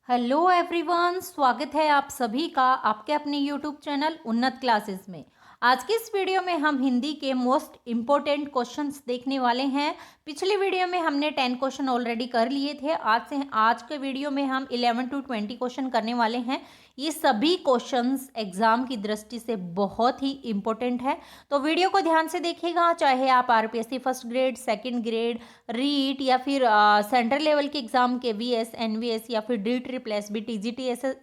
Hello everyone, स्वागत है आप सभी का आपके अपने यूट्यूब चैनल उन्नत क्लासेस में। आज की इस वीडियो में हम हिंदी के मोस्ट इम्पोर्टेंट क्वेश्चंस देखने वाले हैं। पिछले वीडियो में हमने 10 क्वेश्चन ऑलरेडी कर लिए थे। आज के वीडियो में हम 11 to 20 क्वेश्चन करने वाले हैं। ये सभी क्वेश्चंस एग्जाम की दृष्टि से बहुत ही इम्पोर्टेंट है, तो वीडियो को ध्यान से देखिएगा। चाहे आप RPSC first grade, second grade, REET या फिर सेंट्रल लेवल के एग्जाम के वीएस, एनवीएस या फिर D triple S B, TGT, ऐसे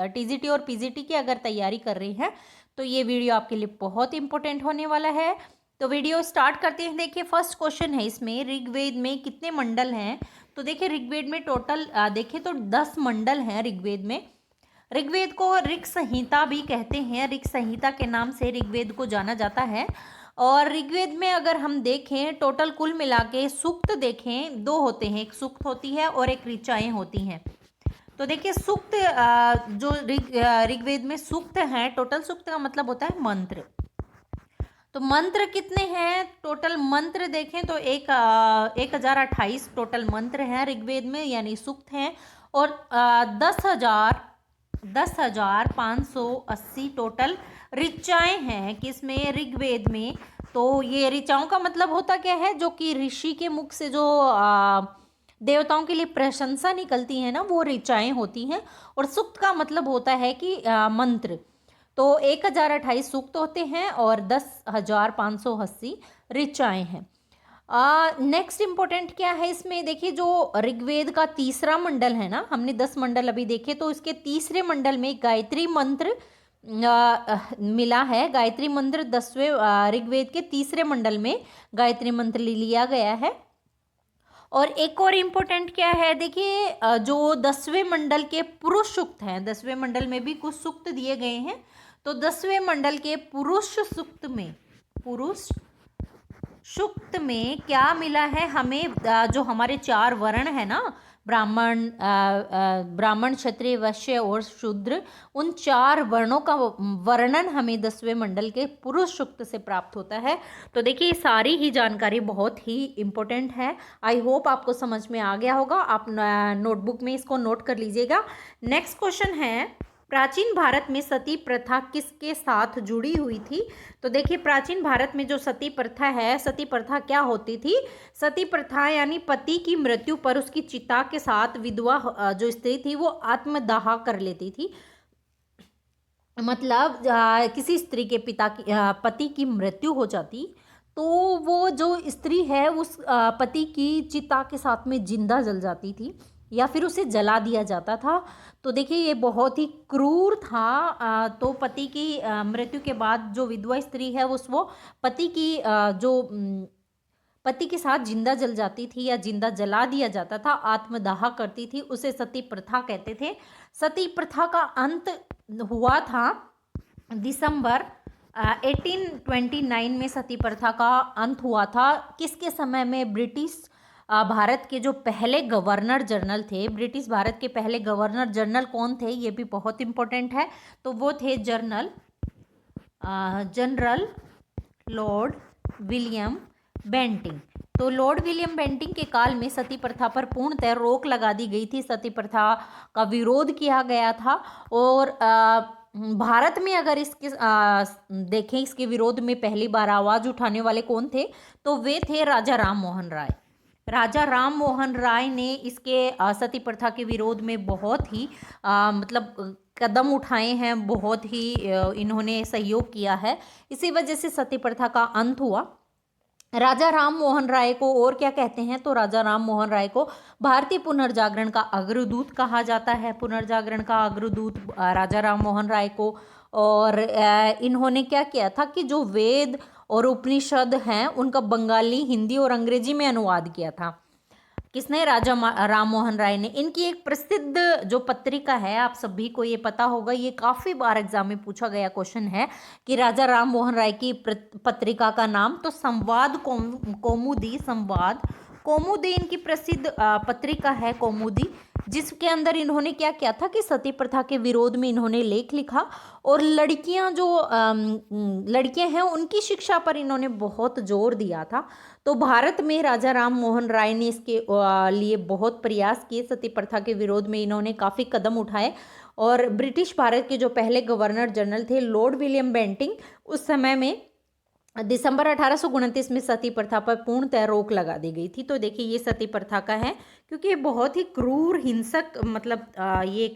टीजीटी और पीजीटी की अगर तैयारी कर रही हैं तो ये वीडियो आपके लिए बहुत इंपॉर्टेंट होने वाला है। तो वीडियो स्टार्ट करते हैं। देखिए, फर्स्ट क्वेश्चन है इसमें, ऋग्वेद में कितने मंडल हैं? तो देखिए, ऋग्वेद में टोटल देखें तो 10 मंडल हैं ऋग्वेद में। ऋग्वेद को ऋग संहिता भी कहते हैं। ऋग संहिता के नाम से ऋग्वेद को जाना जाता है। और ऋग्वेद में अगर हम देखें टोटल कुल मिला के सूक्त देखें, 2 होते हैं, एक सूक्त होती है और एक ऋचाएं होती हैं। तो देखिए, सूक्त जो ऋग्वेद में सूक्त हैं, टोटल सूक्त का मतलब होता है मंत्र। तो मंत्र कितने हैं? टोटल मंत्र देखें तो 1028 टोटल मंत्र हैं ऋग्वेद में, यानी सूक्त हैं। और 10,580 टोटल ऋचाएं हैं किसमें? ऋग्वेद में। तो ये ऋचाओं का मतलब होता क्या है? जो कि ऋषि के मुख से जो देवताओं के लिए प्रशंसा निकलती है ना, वो ऋचाएं होती हैं। और सूक्त का मतलब होता है कि मंत्र। तो 1028 सूक्त होते हैं और 10,580 ऋचाएं हैं। नेक्स्ट इंपॉर्टेंट क्या है इसमें? देखिए, जो ऋग्वेद का तीसरा मंडल है ना, हमने 10 मंडल अभी देखे, तो इसके तीसरे मंडल में गायत्री मंत्र मिला है। गायत्री मंत्र 10वें ऋग्वेद के तीसरे मंडल में गायत्री मंत्र लिया गया है। और एक और इम्पोर्टेंट क्या है? देखिए, जो 10वें मंडल के पुरुष सूक्त हैं, 10वें मंडल में भी कुछ सूक्त दिए गए हैं। तो 10वें मंडल के पुरुष सूक्त में क्या मिला है हमें? जो हमारे 4 वर्ण है ना, ब्राह्मण, क्षत्रिय, वैश्य और शूद्र, उन 4 वर्णों का वर्णन हमें 10वें मंडल के पुरुष सूक्त से प्राप्त होता है। तो देखिए, सारी ही जानकारी बहुत ही इम्पोर्टेंट है। आई होप आपको समझ में आ गया होगा। आप नोटबुक में इसको नोट कर लीजिएगा। नेक्स्ट क्वेश्चन है, प्राचीन भारत में सती प्रथा किसके साथ जुड़ी हुई थी? तो देखिए, प्राचीन भारत में जो सती प्रथा है, सती प्रथा क्या होती थी? सती प्रथा यानी पति की मृत्यु पर उसकी चिता के साथ विधवा जो स्त्री थी वो आत्मदाह कर लेती थी। मतलब किसी स्त्री के पति की मृत्यु हो जाती तो वो जो स्त्री है उस पति की चिता के साथ में जिंदा जल जाती थी या फिर उसे जला दिया जाता था। तो देखिए, ये बहुत ही क्रूर था। तो पति की मृत्यु के बाद जो विधवा स्त्री है वो पति की पति के साथ जिंदा जल जाती थी या जिंदा जला दिया जाता था, आत्मदाह करती थी, उसे सती प्रथा कहते थे। सती प्रथा का अंत हुआ था दिसंबर 1829 में। सती प्रथा का अंत हुआ था किसके समय में? ब्रिटिश भारत के जो पहले गवर्नर जनरल थे, ब्रिटिश भारत के पहले गवर्नर जनरल कौन थे? ये भी बहुत इंपॉर्टेंट है। तो वो थे जनरल लॉर्ड विलियम बेंटिंक। तो लॉर्ड विलियम बेंटिंक के काल में सती प्रथा पर पूर्णतः रोक लगा दी गई थी। सती प्रथा का विरोध किया गया था। और भारत में अगर इसके देखें, इसके विरोध में पहली बार आवाज उठाने वाले कौन थे? तो वे थे राजा राम मोहन राय। राजा राम मोहन राय ने इसके सती प्रथा के विरोध में बहुत ही मतलब कदम उठाए हैं, बहुत ही इन्होंने सहयोग किया है। इसी वजह से सती प्रथा का अंत हुआ। राजा राम मोहन राय को और क्या कहते हैं? तो राजा राम मोहन राय को भारतीय पुनर्जागरण का अग्रदूत कहा जाता है। पुनर्जागरण का अग्रदूत राजा राम मोहन राय को। और इन्होंने क्या किया था कि जो वेद और उपनिषद हैं उनका बंगाली, हिंदी और अंग्रेजी में अनुवाद किया था। किसने? राजा राम मोहन राय ने। इनकी एक प्रसिद्ध जो पत्रिका है, आप सभी को ये पता होगा, ये काफ़ी बार एग्जाम में पूछा गया क्वेश्चन है कि राजा राम मोहन राय की पत्रिका का नाम, तो संवाद कौमुदी, संवाद कौमुदी इनकी प्रसिद्ध पत्रिका है कौमुदी, जिसके अंदर इन्होंने क्या किया था कि सती प्रथा के विरोध में इन्होंने लेख लिखा और लड़कियां जो लड़कियां हैं उनकी शिक्षा पर इन्होंने बहुत जोर दिया था। तो भारत में राजा राम मोहन राय ने इसके लिए बहुत प्रयास किए, सती प्रथा के विरोध में इन्होंने काफ़ी कदम उठाए। और ब्रिटिश भारत के जो पहले गवर्नर जनरल थे लॉर्ड विलियम बेंटिंग, उस समय में दिसंबर 1829 में सती प्रथा पर पूर्णतः रोक लगा दी गई थी। तो देखिए ये सती प्रथा का है, क्योंकि ये बहुत ही क्रूर हिंसक मतलब ये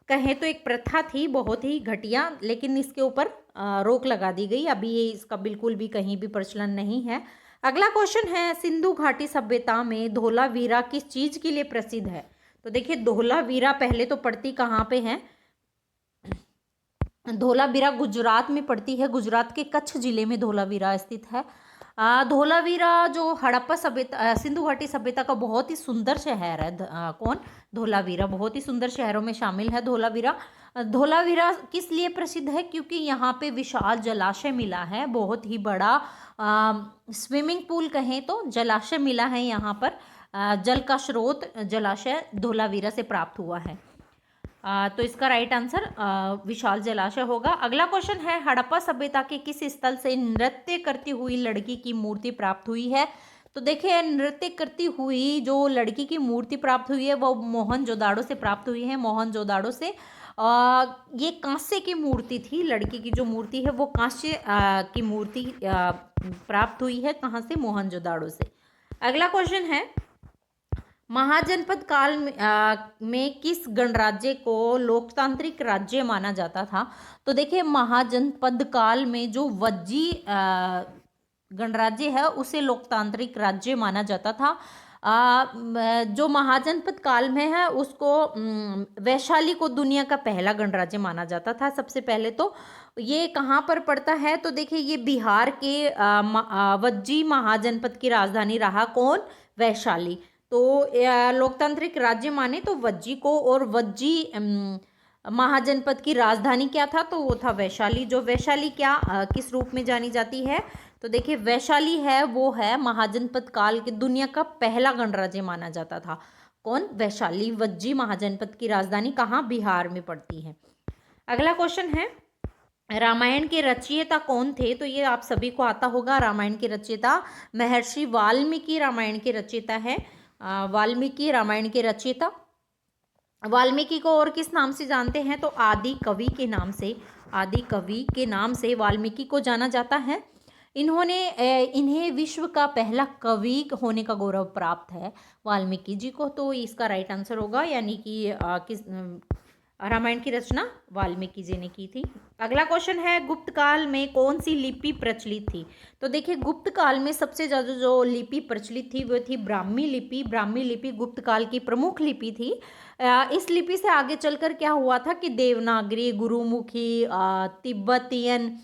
कहें तो एक प्रथा थी, बहुत ही घटिया, लेकिन इसके ऊपर रोक लगा दी गई। अभी ये इसका बिल्कुल भी कहीं भी प्रचलन नहीं है। अगला क्वेश्चन है, सिंधु घाटी सभ्यता में धोलावीरा किस चीज के लिए प्रसिद्ध है? तो देखिए धोलावीरा पहले तो पड़ती कहाँ पे है? धोलावीरा गुजरात में पड़ती है, गुजरात के कच्छ जिले में धोलावीरा स्थित है। धोलावीरा जो हड़प्पा सभ्यता सिंधु घाटी सभ्यता का बहुत ही सुंदर शहर है। कौन? धोलावीरा बहुत ही सुंदर शहरों में शामिल है धोलावीरा। धोलावीरा किस लिए प्रसिद्ध है? क्योंकि यहाँ पे विशाल जलाशय मिला है, बहुत ही बड़ा स्विमिंग पूल कहें तो जलाशय मिला है यहाँ पर। जल का स्रोत जलाशय धोलावीरा से प्राप्त हुआ है। तो इसका राइट आंसर विशाल जलाशय होगा। अगला क्वेश्चन है, हड़प्पा सभ्यता के किस स्थल से नृत्य करती हुई लड़की की मूर्ति प्राप्त हुई है? तो देखिए नृत्य करती हुई जो लड़की की मूर्ति प्राप्त हुई है वो मोहनजोदाड़ो से प्राप्त हुई है। मोहनजोदाड़ो से ये कांस्य की मूर्ति थी, लड़की की जो मूर्ति है वो कांस्य की मूर्ति प्राप्त हुई है। कहाँ से? मोहनजोदाड़ो से। अगला क्वेश्चन है, महाजनपद काल में किस गणराज्य को लोकतांत्रिक राज्य माना जाता था? तो देखिए महाजनपद काल में जो वज्जी गणराज्य है उसे लोकतांत्रिक राज्य माना जाता था। जो महाजनपद काल में है उसको वैशाली को दुनिया का पहला गणराज्य माना जाता था। सबसे पहले तो ये कहाँ पर पड़ता है? तो देखिए ये बिहार के वज्जी महाजनपद की राजधानी रहा। कौन? वैशाली। तो लोकतांत्रिक राज्य माने तो वज्जी को, और वज्जी महाजनपद की राजधानी क्या था? तो वो था वैशाली। जो वैशाली क्या किस रूप में जानी जाती है? तो देखिए वैशाली है वो है महाजनपद काल के दुनिया का पहला गणराज्य माना जाता था। कौन? वैशाली। वज्जी महाजनपद की राजधानी कहाँ? बिहार में पड़ती है। अगला क्वेश्चन है, रामायण के रचयिता कौन थे? तो ये आप सभी को आता होगा। रामायण के रचयिता महर्षि वाल्मीकि रामायण के रचयिता है। वाल्मीकि रामायण के रचयिता। वाल्मीकि को और किस नाम से जानते हैं? तो आदि कवि के नाम से, आदि कवि के नाम से वाल्मीकि को जाना जाता है। इन्हें विश्व का पहला कवि होने का गौरव प्राप्त है वाल्मीकि जी को। तो इसका राइट आंसर होगा, यानी कि किस रामायण की रचना वाल्मीकि जी ने की थी। अगला क्वेश्चन है, गुप्त काल में कौन सी लिपि प्रचलित थी? तो देखिए गुप्त काल में सबसे ज़्यादा जो लिपि प्रचलित थी वो थी ब्राह्मी लिपि। ब्राह्मी लिपि गुप्त काल की प्रमुख लिपि थी। इस लिपि से आगे चलकर क्या हुआ था कि देवनागरी, गुरुमुखी, तिब्बतियन,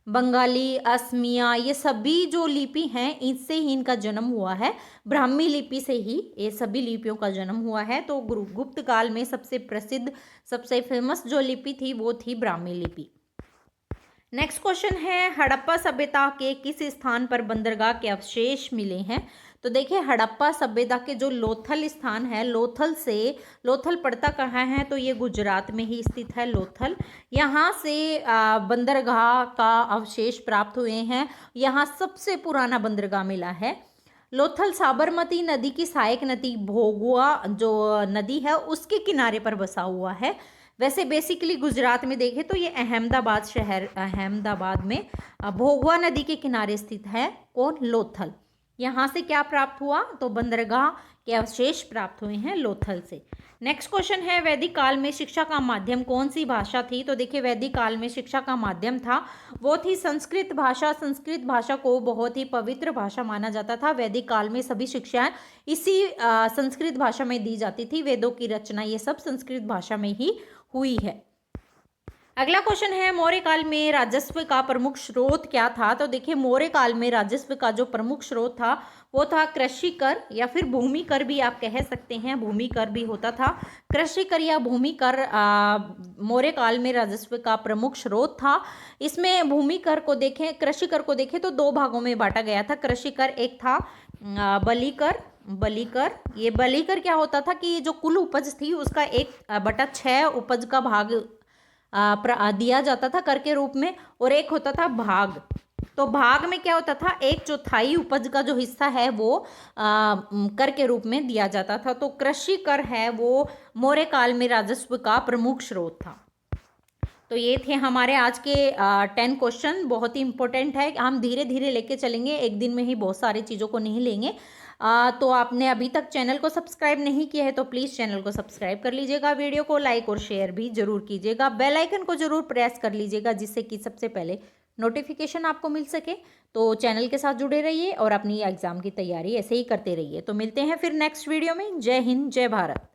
बंगाली, असमिया, ये सभी जो लिपि हैं इससे ही इनका जन्म हुआ है। ब्राह्मी लिपि से ही ये सभी लिपियों का जन्म हुआ है। तो गुप्त काल में सबसे प्रसिद्ध, सबसे फेमस जो लिपि थी वो थी ब्राह्मी लिपि। नेक्स्ट क्वेश्चन है, हड़प्पा सभ्यता के किस स्थान पर बंदरगाह के अवशेष मिले हैं? तो देखिए हड़प्पा सभ्यता के जो लोथल स्थान है, लोथल पड़ता कहाँ है? तो ये गुजरात में ही स्थित है लोथल। यहाँ से बंदरगाह का अवशेष प्राप्त हुए हैं। यहाँ सबसे पुराना बंदरगाह मिला है। लोथल साबरमती नदी की सहायक नदी भोगुआ जो नदी है उसके किनारे पर बसा हुआ है। वैसे बेसिकली गुजरात में देखें तो ये अहमदाबाद शहर, अहमदाबाद में भोगवा नदी के किनारे स्थित है। कौन? लोथल। यहाँ से क्या प्राप्त हुआ? तो बंदरगाह के अवशेष प्राप्त हुए हैं लोथल से। नेक्स्ट क्वेश्चन है, वैदिक काल में शिक्षा का माध्यम कौन सी भाषा थी? तो देखिए वैदिक काल में शिक्षा का माध्यम था वो थी संस्कृत भाषा। संस्कृत भाषा को बहुत ही पवित्र भाषा माना जाता था। वैदिक काल में सभी शिक्षाएं इसी संस्कृत भाषा में दी जाती थी। वेदों की रचना ये सब संस्कृत भाषा में ही हुई है। अगला क्वेश्चन है, मौर्य काल में राजस्व का प्रमुख स्रोत क्या था? तो देखिए मौर्य काल में राजस्व का जो प्रमुख स्रोत था वो था कृषि कर, या फिर भूमि कर भी आप कह सकते हैं। भूमि कर भी होता था। कृषि कर या भूमि कर मौर्य काल में राजस्व का प्रमुख स्रोत था। इसमें भूमि कर को देखें, कृषि कर को देखें तो दो भागों में बांटा गया था। कृषि कर एक था बलि कर, बलीकर, ये बलीकर क्या होता था कि ये जो कुल उपज थी उसका 1/6 उपज का भाग दिया जाता था कर के रूप में, और एक होता था भाग। तो भाग में क्या होता था, 1/4 उपज का जो हिस्सा है वो कर के रूप में दिया जाता था। तो कृषि कर है वो मौर्य काल में राजस्व का प्रमुख स्रोत था। तो ये थे हमारे आज के 10 क्वेश्चन। बहुत ही इंपॉर्टेंट है, हम धीरे धीरे लेके चलेंगे, एक दिन में ही बहुत सारी चीज़ों को नहीं लेंगे। तो आपने अभी तक चैनल को सब्सक्राइब नहीं किया है तो प्लीज़ चैनल को सब्सक्राइब कर लीजिएगा, वीडियो को लाइक और शेयर भी जरूर कीजिएगा, बेल आइकन को जरूर प्रेस कर लीजिएगा जिससे कि सबसे पहले नोटिफिकेशन आपको मिल सके। तो चैनल के साथ जुड़े रहिए और अपनी एग्ज़ाम की तैयारी ऐसे ही करते रहिए। तो मिलते हैं फिर नेक्स्ट वीडियो में। जय हिंद, जय भारत।